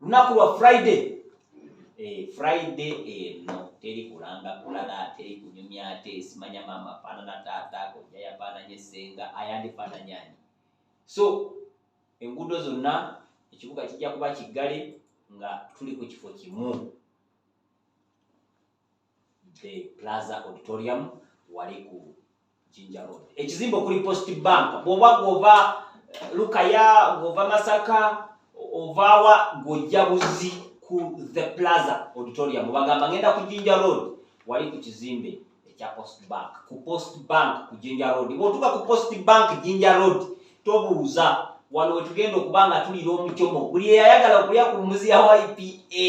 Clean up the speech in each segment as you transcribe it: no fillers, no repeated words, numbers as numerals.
lunaku lwa Friday. Friday no teri kulanga kulala, teri kunyumya ate, simanya mama fanana tata, kojja yafaananya essenga, ayandi faananya ani. So enguudo zonna ekibuga kijja kuba kiggale nga tuli ku kifo kimu. The Plaza Auditorium wali ku Jinja Road. Ekizimbe okuli Post Bank. Bw'oba gova Lukaya, gova Masaka, ovawa gojja buzi ku The Plaza Auditorium. Bagamba ngenda ku Jinja Road wali ku kizimbe ekya Post Bank. Ku Post Bank ku Jinja Road. Bw'otuuka ku Post Bank Jinja Road tobuuza wano wetugenda okuba nga tulira omucomo. Buli eyayagala okulya ku mbuzi ya YPA.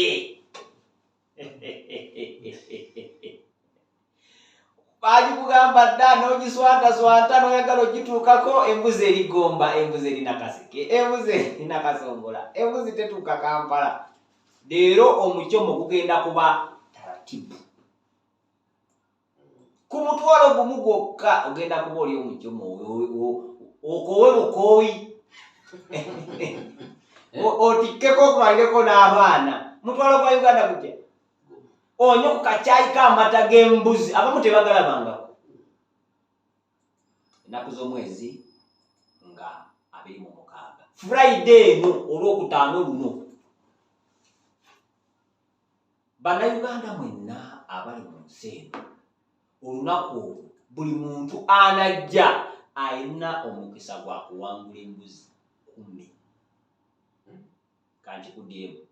Bagikugamba dda n'ogiswanta n'oyagala ogituukako, embuzi erigomba, embuzi erina kaseke, embuzi erina kasongola, embuzi tetuuka Kampala. Leero omucomo gugenda kuba taratibu. Ku mutwalo gumu gwokka ogenda kuba oli omucomo okowe bukooyi. Otikkeko okumalireko n'abaana. Mutwalo gwa Uganda gutya? Onyo ku kacaayi k'amata g'embuzi abamu tebagalabangako. Ennaku z'omwezi nga 26. Friday eno olwokutaano luno. Bannayuganda mwenna abali mu nsi eno, olunaku olwo buli muntu anajja ayina omukisa gwa kuwangula embuzi 10. Kankikuddemu.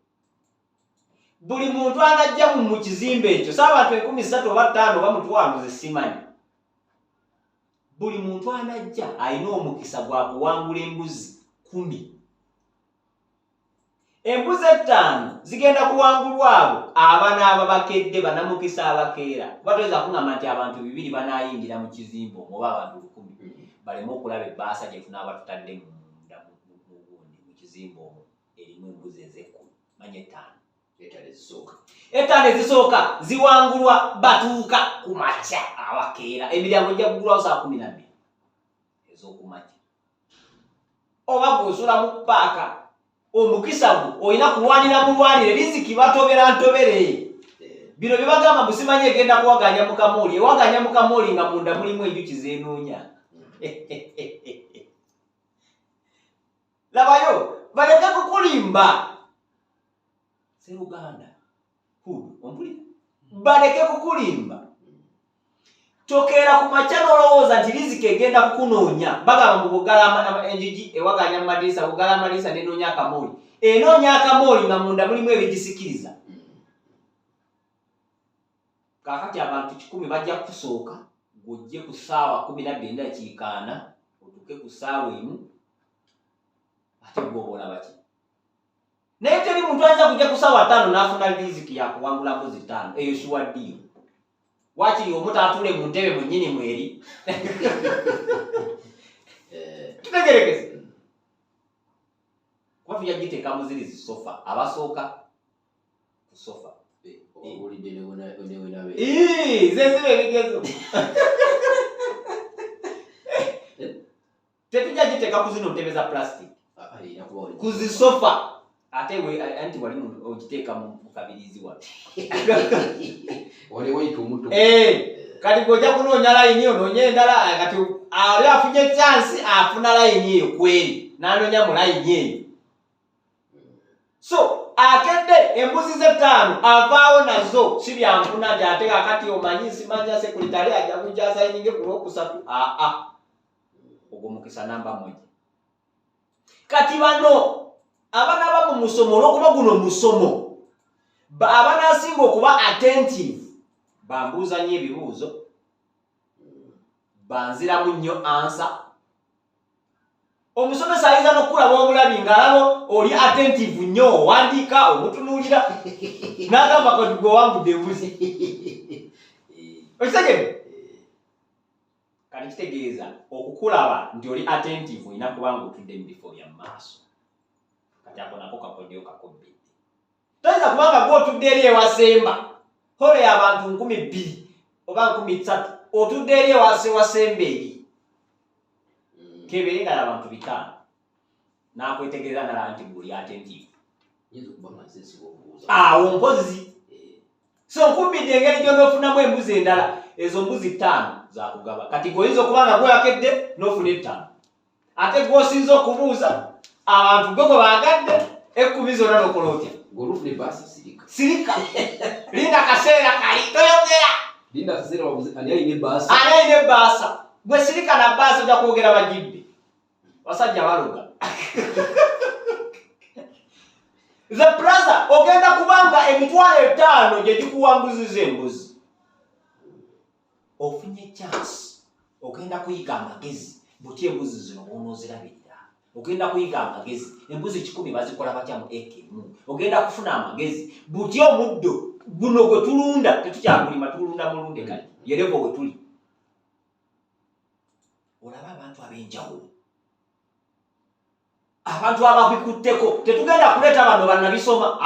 Buli muntu anajja mu kizimbe ekyo, s'abantu 13 oba 5 oba mutwalo ze simanyi. Buli muntu anajja ayina omukisa gwa kuwangula embuzi 10. Embuzi 5 zigenda kuwangulwa abo abaana ababakedde banamukisa abakeera. Batoyinza kungamba nti abantu 200 banaayingira mu kizimbe omwo oba abantu 10 baleme okulaba ebbaasa gye tunaaba tutadde munda mu kizimbe omwo erimu embuzi ez'ekkumi. Manya 5. Etaano ezisooka ziwangulwa batuuka ku makya abakeera. Emiryango gya kugulwawo saa 12 ez'okumakya. Oba gw'osula mu paaka omukisa gwo olina kulwanira mulwanire, riziki batobera ntobere. Bino bye bagamba busimanyi egenda kuwaganya mu kamooli. Ewaganya mu kamooli nga munda mulimu enjuki zeenoonya. Labayo baleke kukulimba. Seruganda ompulira baleke kukulimba. Tokeera ku makya n'olowooza nti riziki egenda kukunoonya. Bagamba mbu bugala enjigi ewaganya mu madirisa, bugala amadirisa nenoonya akamooli. Enoonya akamooli nga munda mulimu ebigisikiriza. Kaakati abantu 10 bajja kusooka gojje ku ssaawa 12:40 otuuke ku ssaawa 1 ate gw'oba olaba ki? Naye teri muntu ayinza kujja ku ssaawa 5 n'afuna riziki ya kuwangula mbuzi 5. Eyo siwaddiyo. Wakiri omu taatule mu ntebe mwennyini mweri. Tutegerekese. Kuba tujja giteeka mu ziri zisofa. Abasooka ku sofa. Olidde newenabe. Zeziba ebigezo. Tetujja giteeka ku zino ntebe za plastic. Ku zisofa. Ate anti wali ogiteeka mu kabirizi wano. Wali wayita omuto. Kati gojja kunoonya layini onoonye endala, kati ali afunye chance afuna layini eyo kweri n'anoonya mu layini eyo. So akedde embuzi ze 5 avaawo nazo si byanfuna nti ate kakati omanyi simanya sekuritale ajja kujja asayininge ku Lwokusatu. Ogwo mukisa namba 1. Kati bano abaana aba mu musomo olw'okuba guno musomo, abaana asinga okuba attentive bambuuza nnyo ebibuuzo, banziramu nnyo ansa. Omusomesa ayinza n'okulaba obulabi ng'alaba oli attentive nnyo, owandiika omutunuulira n'agamba kati gwe wangudde embuzi. Okitegeera? Kati kitegeeza okukulaba nti oli attentive olina kuba ng'otudde mu bifo bya maaso. Kati ako nako kakoddeyo kakobbedde. Toyinza kubanga gw'otudde eri ewasemba hole y'abantu 2,000 oba 3,000 otudde eri ewasemba eri. Kebeere nga abantu 5 n'akwetegereza nalaba nti guli attentive. Yezo kubanga sensi okubuuza. Ompozi. So nkubidde engeri gy'onoofunamu embuzi endala, ezo mbuzi 5 za kugaba. Kati goyinza okubanga gweyakedde n'ofuna 5. Ate gw'osinza okubuuza, abantu gwe baagadde 10 zonna n'okola otya? Golufune basa sirika. Sirika. Linda kaseera kali toyogera. Linda kaseera wabuze ani ayine basa. Ani ayine basa. Gwe sirika na basa ojja kwogera bagibbe. Basajja baloga. The brother ogenda kubanga emitwalo 5 gye gikuwanguziza embuzi. Ofunye chance. Ogenda kuyiga amagezi. Buti embuzi zino onoozirabirira. Ogenda kuyiga amagezi. Embuzi 10 bazikola batya mu ekemu. Ogenda kufuna amagezi. Buti omuddo guno gwe tulunda tetukyakulima tulunda mulunde kali. Yerevo we tuli. Olaba abantu ab'enjawulo. Abantu ababikutteko tetugenda kuleeta bano bannabisoma.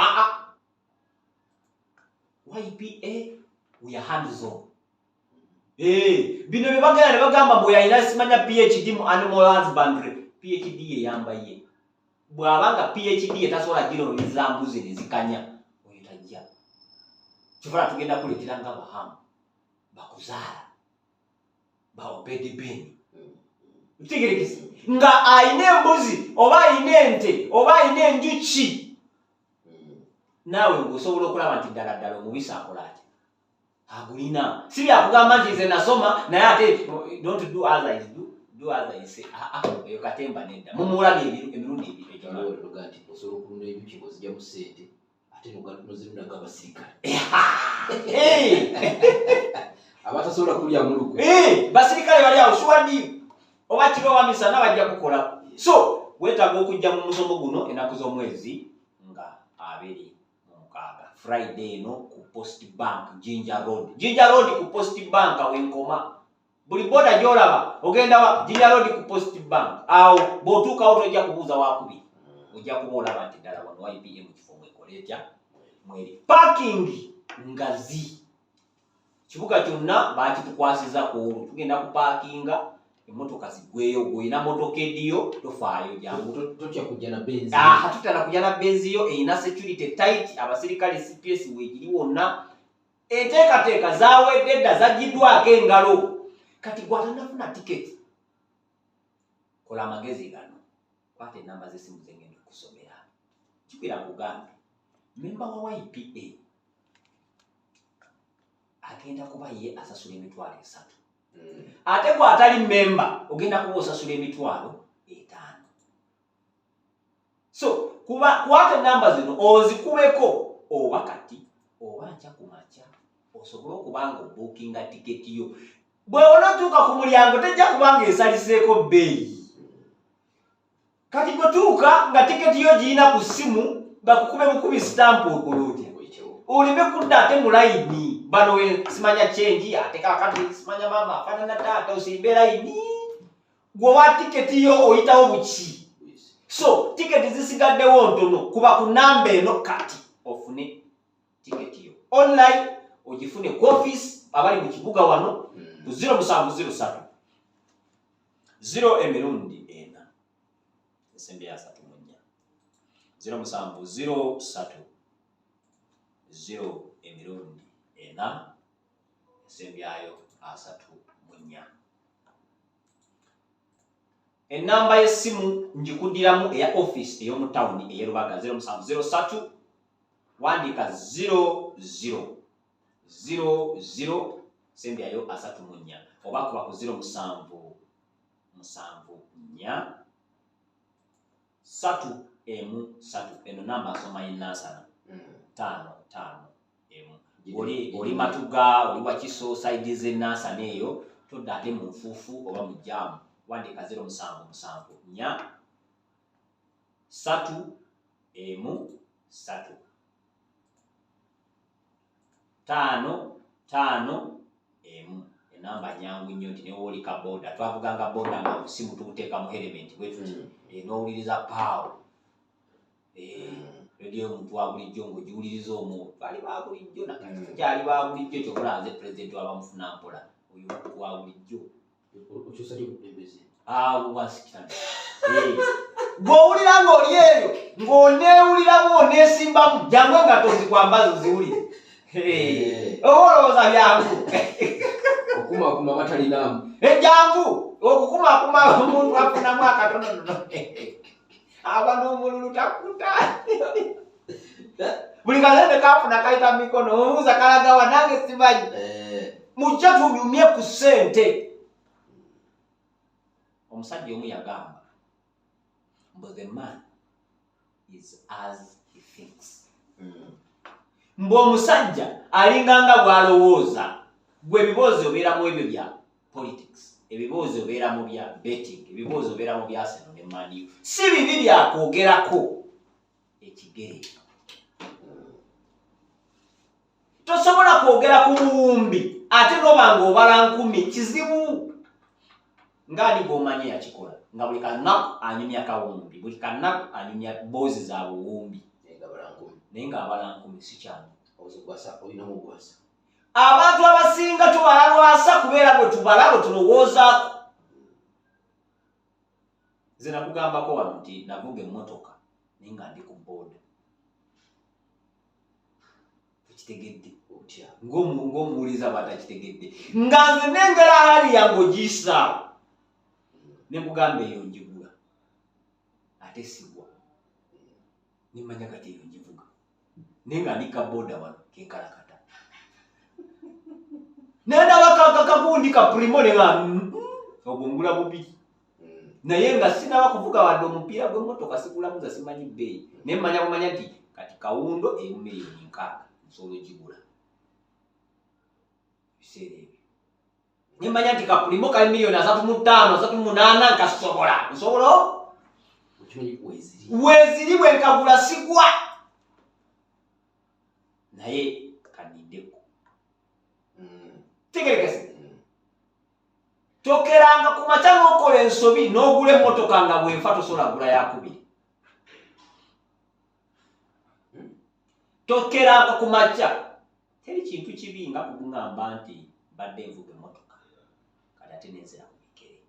YPA we are hands on. Bino bye bagenda ne bagamba mbu yalina simanya PhD mu animal husbandry. PhD eyamba ye. Bw'abanga PhD etasobola gironyiza mbuzi ne zikanya. Oyo tajja. Kifala tugenda kuleetera nga bahamu. Bakuzaala. Ba OBED beni. Utegerekese. Nga ayine embuzi oba ayine ente oba ayine enjuki. Nawe ngosobola okulaba nti ddala omubisi akola atya. Agulina. Si byakugamba nti nze nasoma naye ate don't do as I do. Do as I say. Eyo katemba nedda. Mumulabye emirundi ebiri ekyo. Olwoga nti osobola okulunda enjuki ng'ozijja mu ssente ate nozirunda abasirikale. Abatasobola kulya muluku. Basirikale bali awo shuwadi. Oba kiro wamisana bajja kukola. So, wetaaga okujja mu musomo guno enaku z'omwezi nga 26 Friday no ku Post Bank Jinja Road. Jinja Road ku Post Bank wenkoma. Buli boda gyolaba ogenda wa Jinja Road ku Post Bank. Awo botuuka awo tojja kubuuza wakubi. Ojja kubola abantu ddala wano YPM kifumu ekoletya mweri. Parking ngazi. Kibuga kyonna bakitukwasiza ku tugenda ku parkinga. Emotoka zigweyo goyina motoka ediyo tofaayo jangu totya kujja na benzi. Hatutala kujja na benzi yo eyina security tight abasirikale CPS wegiri wonna enteekateeka zaawedde edda zagiddwako engalo. Kati gwatanafuna ticket kola amagezi gano kwata enamba z'essimu zengenda okusomera kikwira kugambe memba wa YPA agenda kuba ye asasula emitwalo 3. Ate kwa atali memba ogenda kuba osasula emitwalo 5. So kwata namba zino ozikubeko oba kati oba ncha kumacha osobola okubanga bookinga tiketi yo. Bwe onatuuka ku mulyango tejja kubanga esaliseeko bbeeyi. Kati bwetuuka nga tiketi yo giyina ku ssimu bakukube bukubi stamp okolotya. Olime kudda ate mu layini. Bano simanya change ate kakati simanya mama afanana taata osimbe layini. Gwe wa tiketi yo oyitawo buki. So tiketi zisigaddewo ntono kuba ku namba eno kati ofune tiketi yo. Online ogifune ku office abali mu kibuga wano ku 0703 0 emirundi 4 esembe ya 3 0703 0 emirundi 4 esembe yayo 3. Enamba y'essimu njikudiramu eya office eyo mu town eya Rubaga 0703 wandika 0000 sembe yayo 3 oba kuba ku 0774 3 eno namba soma y'enasana 55 oli matuga oli wakiso side z'enasana eyo todda ate mu nfuufu oba mu jamu wandika 0774 3 5 enamba nyangu nnyo nti newoolika boda twavuganga boda nga busimu tukuteeka mu element bwetuti n'owuliriza paawo radio omuntu wa bulijjo ng'ogiwuliriza omuntu bali ba bulijjo nakati tukyali ba bulijjo kyokola nze pulezidenti w'abamufuna mpola oyo wa bulijjo okyusa lyo bukulembeze wasikirana gw'owulira ng'oli eyo ng'oneewuliramu oneesimbamu jangu nga tozikwambazo ziwulire obolowooza byangu okumakuma batalinamu jangu okukumakuma omuntu afunamu akatonotono aba n'omululu takuta buli kazende kafuna kayita mikono omubuuza kalagawa nange simanyi mujja tunyumye ku ssente omusajja omu yagamba mbu the man is as he thinks mbu omusajja alinganga bw'alowooza gwe ebiboozi obeeramu ebyo bya politics ebiboozi obeeramu bya betting ebiboozi obeeramu bya Arsenal ne Man U si bibi byakwogerako ekigere tosobola kwogera ku buwumbi ate noba ng'obala 10 kizibu ng'ani bw'omanyi yakikola nga buli kanaku anyumya kawumbi buli kanaku anyumya boozi za buwumbi naye ng'abala 10 si kyangu abantu abasinga tubala lwasa kubeera bwe tubala bwe tulowoozaako nze nakugambako wano nti navuga emmotoka naye nga ndi ku booda kitegedde otya ng'omuwuliza batakitegedde nga nze nengera hali yange ogiisaawo ne nkugamba eyo njigula ate sigwa nimanya kati eyo njivuga naye nga ndi kabooda wano kenkalakata nendaba kagundi kapulimo ne nga ogwo ngula bubiri naye nga sinaba kuvuga wadde omupiira gw'emmotoka sigulamuza simanyi bbeeyi naye mmanya bumanya nti kati kawundo emu miliyoni 6 nsobola ogigula ebiseera ebyo nimanya nti kapulimo kali miliyoni 35 38 nsobola weeziri bwe nkagula sigwa naye kanindeko tegerekese tokeranga ku makya n'okola ensobi n'ogula emmotoka nga bwenfa tosobola gula yakubiri tokeranga ku makya teri kintu kibi nga kugamba nti badde nvuga emmotoka kati ate nenzira ku bigere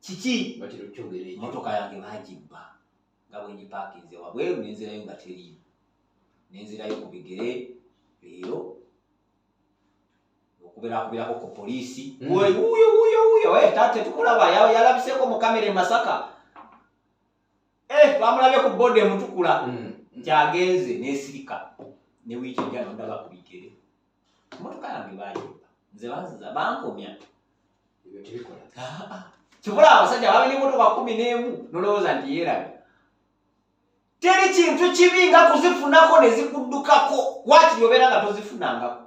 kiki emmotoka yange bagibba nga bwenjipaakinze wabweru nenzirayo nga teriyo nenzirayo ku bigere leero okuberakubirako ku poliisi wuyo tate tukulaba yalabiseko mu kamera e Masaka bamulabye ku booda emutukula nti agenze nesirika ne wiiki ejja nondaba ku bigere emmotoka yange bagibba nze banziza bankomya kibula abasajja babe n'emmotoka 11 nolowooza nti yeerabye teri kintu kibi nga kuzifunako ne zikuddukako wakiri obeera nga tozifunangako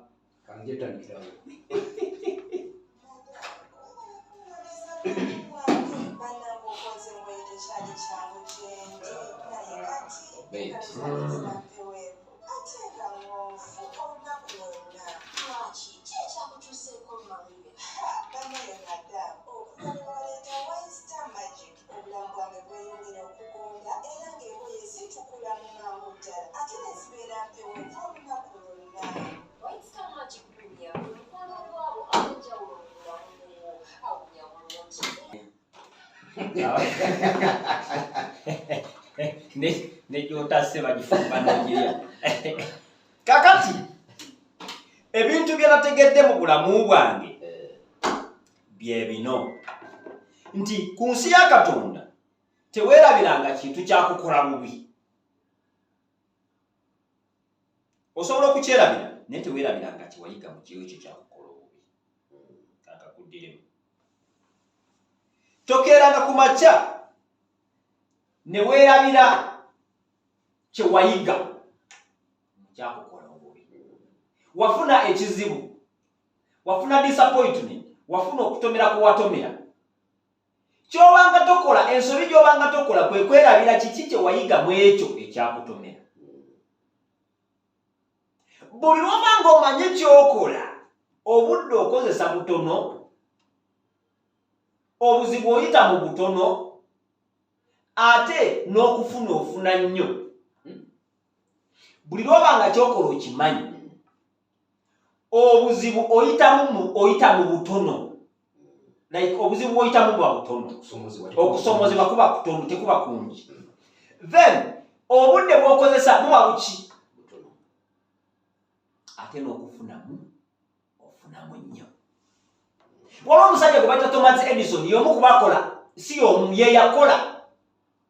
nejotase bagifumba nogirya kakati ebintu byenategedde mu bulamu bwange bye bino nti ku nsi ya Katonda teweerabiranga kintu kyakukola bubi osobola okukyerabira naye teweerabiranga kiwayiga mu kiyo ekyo kyakukola obubi kakakuddiremu tokeeranga ku makya ne weerabira kyewayiga kyakukola obubi wafuna ekizibu wafuna disappointment wafuna okutomera ku watomera kyobanga tokola ensobi gyobanga tokola kwe kwerabira kiki kyewayiga mu ekyo ekyakutomera buli lwobanga omanye kyokola obudde okozesa butono obuzibu oyita mu butono ate n'okufuna ofuna nnyo buli lwobanga kyokola okimanyi obuzibu oyita mu butono like obuzibu bwoyitamu bwa butono okusomozebwa kuba kutono tekuba kungi then obudde bw'okozesa buba buki ate n'okufunamu ofunamu nnyo waliwo omusajja gwe bayita Thomas Edison y'omu kubakola si y'omu ye yakola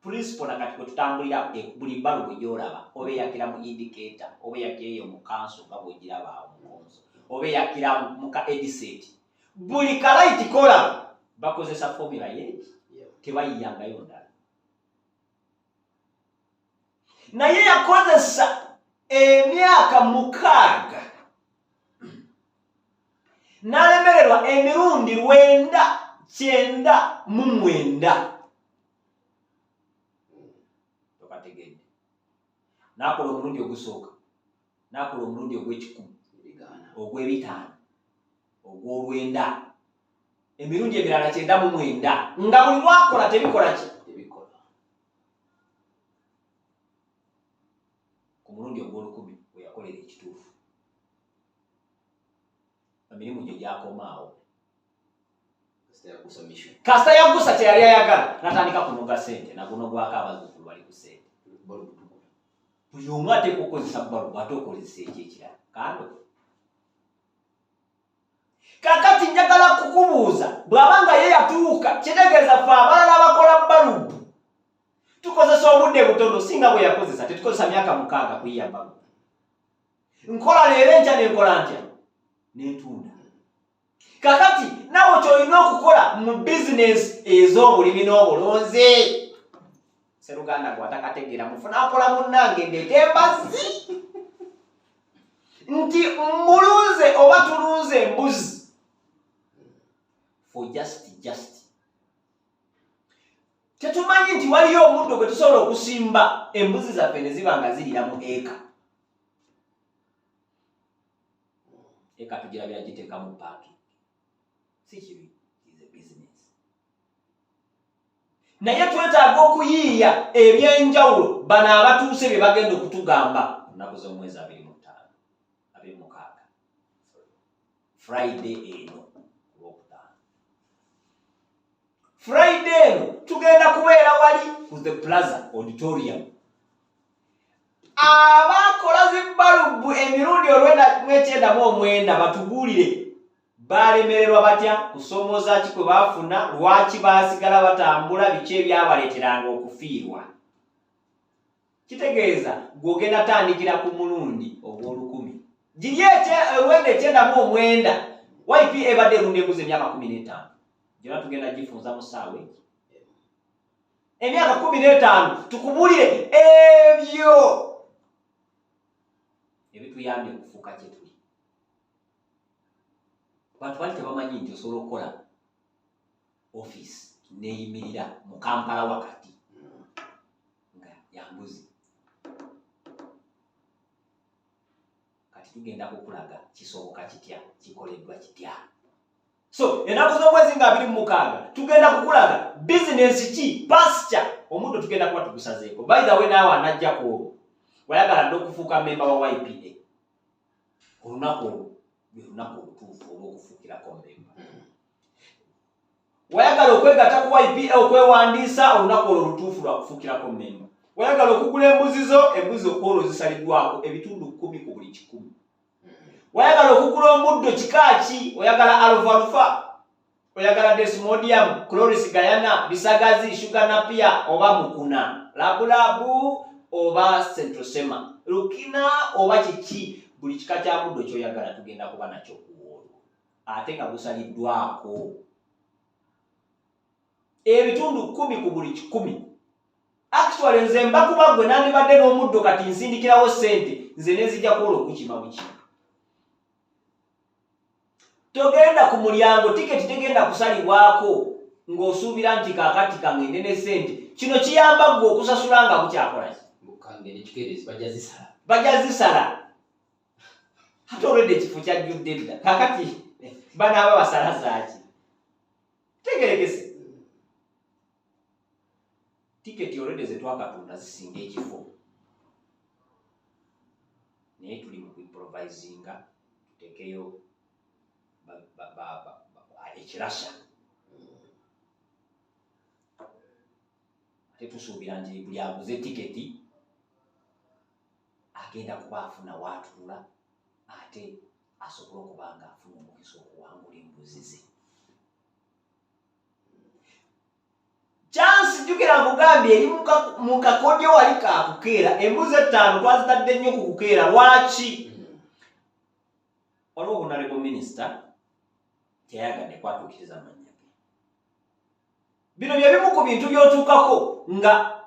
principle nakati kwe tutambulira buli balubu gy'olaba oba eyakira mu indicator oba eyakira eyo mu kanso nga bw'ogiraba awo mu konso oba eyakira mu ka ediset buli kalaiti kola bakozesa formula ye tebayiyangayo ndala naye yakozesa emyaka 6 n'alemererwa emirundi 999 tokategedde n'akola omulundi ogusooka n'akola omulundi ogw'ekikumi ogw'ebitaano ogw'olwenda emirundi emirala 99 nga buli lwakola tebikola ki ku mulundi ogw'olukumi we yakolera ekituufu emirimu gye gyakomaawo kasita yagusa kyeyali ayagala natandika kunoga sente nakunogwako abazzukulu bali ku sente buli omu ateeka okukozesa balubu ate okozesa ekyekirala kando kakati njagala kukubuuza bw'abanga ye yatuuka kitegeeza ffe abalala abakola balubu tukozesa obudde butono singa bwe yakozesa tetukozesa myaka 6 kuyiya balubu nkola leero enkya nenkola ntya n'entunda kakati nawe kyolina okukola mu bizinesi ez'obulimi n'obulunzi seruganda gwatakategeera mufuna akola munnange ndeeta embazi nti mulunze oba tulunze embuzi for just tetumanyi nti waliyo omuddo gwe tusobola okusimba embuzi zaffe ne ziba nga zirira mu eka tugirabira giteeka mu paaki si kibi is a business naye twetaaga okuyiiya ebyenjawulo bano abatuuse bye bagenda okutugamba nnaku z'omwezi 25 Friday eno Friday eno tugenda kubeera wali ku the Plaza Auditorium abakola zibbalubu emirundi 999 batubuulire balemererwa batya kusomoza ki kwe baafuna lwaki baasigala batambula biki ebyabaleeteranga okufiirwa kitegeeza gw'ogenda tandikira ku mulundi ogw'olukumi giri olwenda 999 YP ebadde erunda embuzi emyaka 15 gyona tugenda gifunza mu ssaawa eki emyaka 15 tukubuulire ebyo ebituyambye okufuuka kye tuli bantu bali tebamanyi nti osobola okukola ofiisi neeyimirira mu Kampala wakati nga yambuzi kati tugenda kukulaga kisoboka kitya kikoleddwa kitya so ennaku z'omwezi nga 26 tugenda kukulaga bizinesi ki pasture omuddo tugenda kuba tugusazeeko by the way naawe anajjako wayagala dde okufuuka memba wa YPA olunaku olutuufu olw'okufuukirako memba wayagala okwegatta ku YPA okwewandiisa olunaku olwo olutuufu lwa kufuukirako memba wayagala okugula embuzi okwola ozisaliddwako ebitundu 10 ku buli 100 wayagala okugula omuddo kikaaki oyagala alfalfa oyagala desmodium chloris gayana bisagazi sugar napia oba mukuna labulabu oba centrosema lukina oba kiki buli kika kya muddo kyoyagala tugenda kuba nakyo kuwolo ate nga gusaliddwako ebitundu 10 ku buli 100 actually nze mbakuba gwe nandibadde n'omuddo kati nsindikirawo sente nze nezijja kuwola okukima bukima togenda ku mulyango tiketi tegenda kusalibwako ng'osuubira nti kaakati kangende ne sente kino kiyamba gwe okusasula nga bukyakola bajja zisala ate olwedde ekifo kyajjudde dda kaakati banaaba basala zaaki tegerekese tiketi olwedde ze twakatunda zisinga ekifo naye tuli mu kuimprovisinga tutekeyo ekirasa tetusuubira nti buli aguze tiketi agenda kuba afuna waatula ate asobola okuba nga afuna omukisa okuwangula embuzi ze. Chance jukira nkugambye eri mu kakodyo wali kakukeera embuzi 5 twazitadde nnyo ku kukeera. Lwaki? Waliwo Honorable Minister teyayagadde kwatuukiriza mannya ge. Bino bye bimu ku bintu by'otuukako nga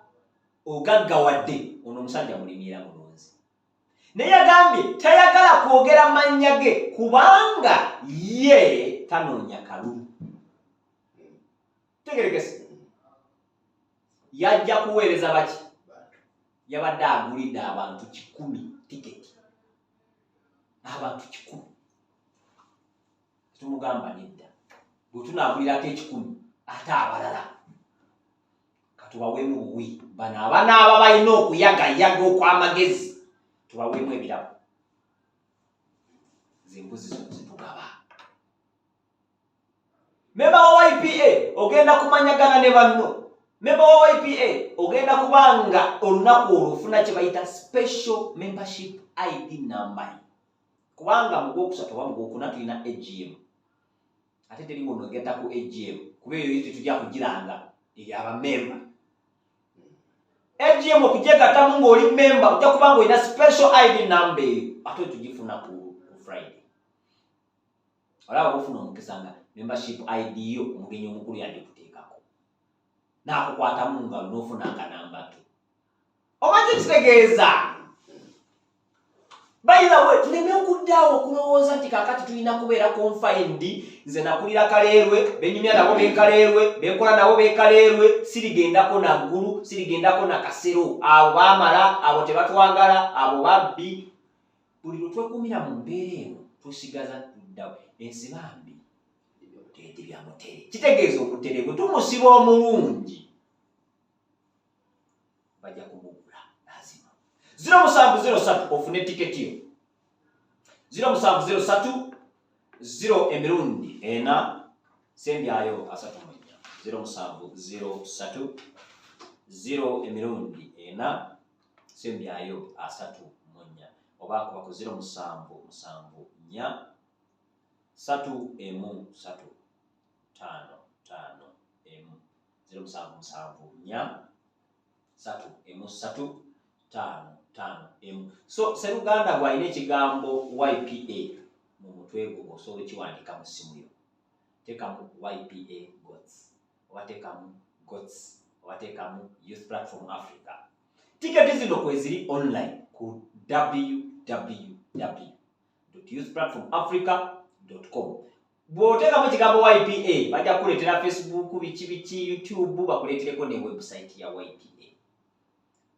ogaggawadde ono omusajja mulimi era mulunzi. Naye yagambye tayagala kwogera mannya ge kubanga ye tanoonya kalulu. Tegerekese. Yajja kuweereza baki? Yabadde agulidde abantu 100 tiketi. Abantu 100. Tumugamba nedda. Bwe tunaagulirako 10 ate abalala katubaweemu buwi. Bano abanaaba balina okuyagayaga okw'amagezi tubaweemu ebirabo. Zimbuzi zino zitugaba. Memba wa YPA ogenda kumanyagana ne banno. Memba wa YPA ogenda kubanga olunaku olwo ofuna kye bayita special membership ID number. Kubanga mu Gwokusatu oba mu Gwokuna tulina AGM. Ate teri bw'onoogenda ku AGM kuba eyo tetujja kugiranga ey'abamemba. AGM okugyegattamu ng'oli memba ojja kuba ng'olina special ID number eyo ate tugifuna ku Friday. Olaba bw'ofuna omukisa nga membership ID yo omugenyi omukulu yagikuteekako. N'akukwatamu ngalo n'ofuna akanamba ke. Omanyi kitegeeza? By the way, tuleme okuddaawo okulowooza nti kaakati tulina kubeera confined. Nze nakulira Kaleerwe, benyumya nabo beekaleerwe, beekola nabo beekaleerwe, sirigendako naggulu, sirigendako na Kasero. Abo baamala, abo tebatwagala, abo babbi. Buli lwe twekuumira mu mbeera eno tusigaza tuddawo. Ensi bambi ebyobuteete bya mutere. Kitegeeza omutere bwe tumusiba omulungi bajja kumugula lazima. 0703 ofune tiketi yo. 0703 0 emirundi ena sembyayo 34. 0703 0 emirundi ena sembyayo 34 oba kuba ku 0774 3 emu 3 5 5 emu 0774 3 emu 3 5 5 emu. So Sseruganda gwalina ekigambo YPA mu mutwe gwo osobola kiwandika mu ssimu yo. Teekamu YPA GOTS oba teekamu GOTS oba teekamu Youth Platform Africa. Tiketi zino kweziri online ku www.youthplatformafrica.com. Bw'oteekamu ekigambo YPA bajja kukuleetera Facebook, biki YouTube, bakuleetereko ne website ya YPA.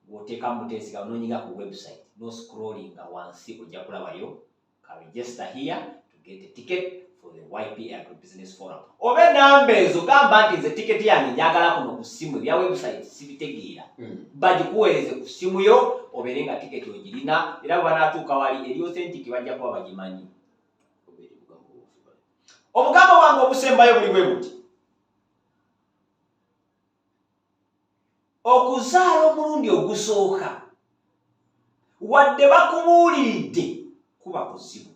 Bw'oteekamu buteesiga onoonyiga ku website no scrollinga wansi ojja kulabayo ka register here to get a ticket for the YPA Agribusiness Forum. Oba enamba ezo gamba nti nze tiketi yange njagala kuno ku ssimu ebya website sibitegeera. Bagikuweereze ku ssimu yo obeere nga tiketi ogirina era bwe banaatuuka wali eri authentic bajja kuba bagimanyi. Obugambo bwange obusembayo buli bwe buti. Okuzaala omulundi ogusooka wadde bakubuuliridde kuba kuzibu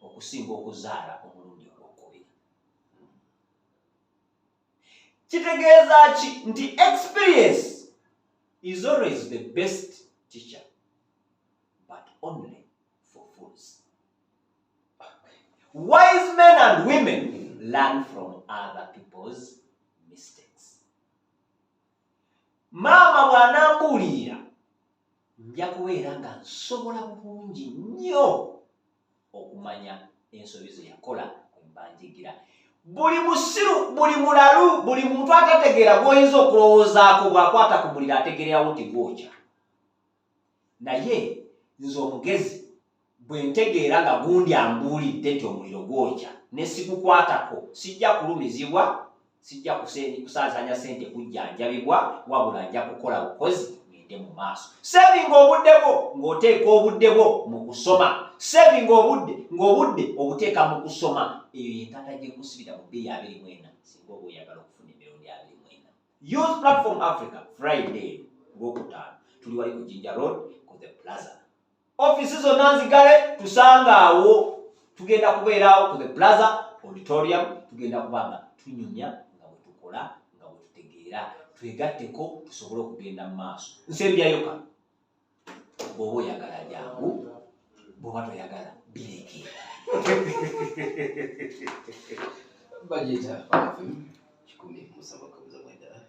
okusinga okuzaala omulundi ogwokubiri. Kitegeeza ki? Nti experience is always the best teacher, but only for fools. Wise men and women learn from other people's mistakes. Maama bw'anambuulira nja kubeera nga nsobola bulungi nnyo okumanya ensobi ze yakola bwe mba njigira. Buli musiru, buli mulalu, buli muntu atategeera gw'oyinza okulowoozaako bw'akwata ku muliro ategeerawo nti gwokya. Naye nze omugezi bwe ntegeera nga gundi ambuulidde nti omuliro gwokya ne sikukwatako sijja kulumizibwa, sijja kusaazanya ssente kujjanjabibwa, wabula nja kukola bukozi ngende mu maaso. Sevinga obudde bwo ng'oteeka obudde bwo mu kusoma. Sevinga obudde ng'obudde obuteeka mu kusoma. Eyo yentanda gye nkusibira mu 224 singa oba oyagala okufuna emirundi 24. Youth Platform Africa Friday Gwokutaano tuli wali ku Jinja Road ku the Plaza. Offices zonna nzigale tusanga awo tugenda kubeerawo ku the Plaza Auditorium tugenda kubanga tunyumya nga bwe tukola nga bwe tutegeera twegatteko tusobole okugenda mu maaso. Nsembyayo kano bw'oba oyagala jangu bw'oba toyagala bireke. Bajeta 1 musaba kabuza